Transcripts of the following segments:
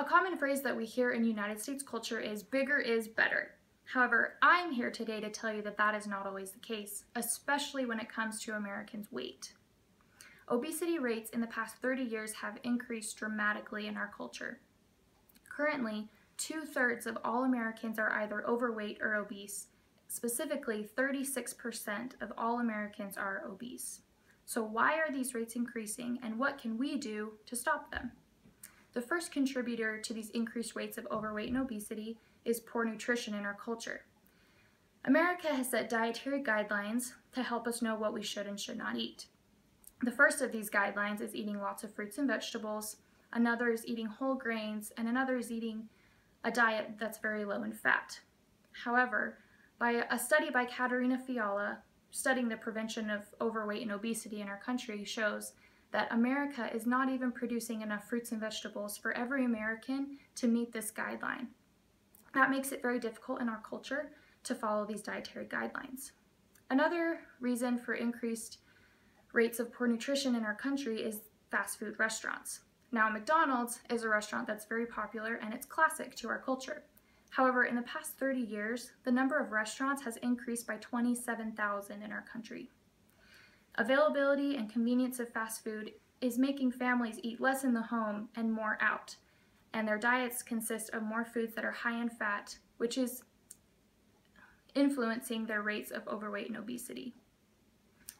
A common phrase that we hear in United States culture is bigger is better. However, I'm here today to tell you that that is not always the case, especially when it comes to Americans' weight. Obesity rates in the past 30 years have increased dramatically in our culture. Currently, 2/3 of all Americans are either overweight or obese. Specifically, 36% of all Americans are obese. So why are these rates increasing, and what can we do to stop them? The first contributor to these increased rates of overweight and obesity is poor nutrition in our culture. America has set dietary guidelines to help us know what we should and should not eat. The first of these guidelines is eating lots of fruits and vegetables, another is eating whole grains, and another is eating a diet that's very low in fat. However, by a study by Caterina Fiala, studying the prevention of overweight and obesity in our country, shows that America is not even producing enough fruits and vegetables for every American to meet this guideline. That makes it very difficult in our culture to follow these dietary guidelines. Another reason for increased rates of poor nutrition in our country is fast food restaurants. Now, McDonald's is a restaurant that's very popular and it's classic to our culture. However, in the past 30 years, the number of restaurants has increased by 27,000 in our country. Availability and convenience of fast food is making families eat less in the home and more out, and their diets consist of more foods that are high in fat, which is influencing their rates of overweight and obesity.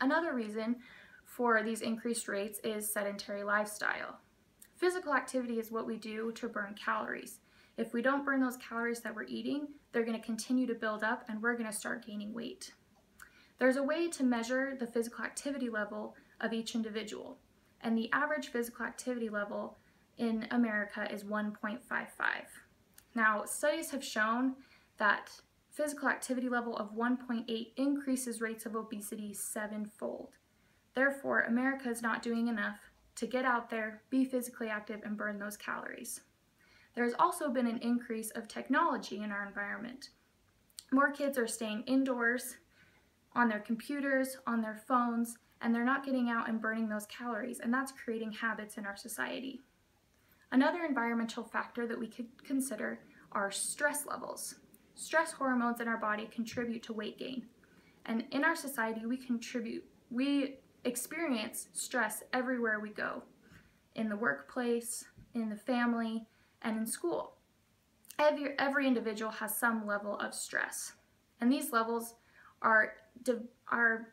Another reason for these increased rates is sedentary lifestyle. Physical activity is what we do to burn calories. If we don't burn those calories that we're eating, they're going to continue to build up and we're going to start gaining weight. There's a way to measure the physical activity level of each individual, and the average physical activity level in America is 1.55. Now, studies have shown that physical activity level of 1.8 increases rates of obesity 7-fold. Therefore, America is not doing enough to get out there, be physically active, and burn those calories. There's also been an increase of technology in our environment. More kids are staying indoors, on their computers, on their phones, and they're not getting out and burning those calories, and that's creating habits in our society. Another environmental factor that we could consider are stress levels. Stress hormones in our body contribute to weight gain, and in our society we experience stress everywhere we go, in the workplace, in the family, and in school. Every individual has some level of stress, and these levels are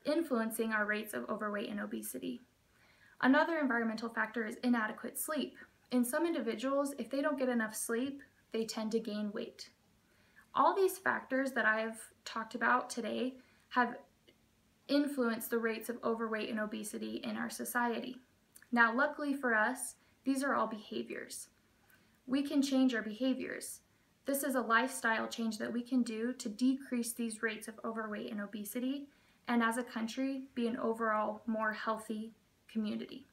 influencing our rates of overweight and obesity. Another environmental factor is inadequate sleep. In some individuals, if they don't get enough sleep, they tend to gain weight. All these factors that I have talked about today have influenced the rates of overweight and obesity in our society. Now, luckily for us, these are all behaviors. We can change our behaviors. This is a lifestyle change that we can do to decrease these rates of overweight and obesity, and as a country, be an overall more healthy community.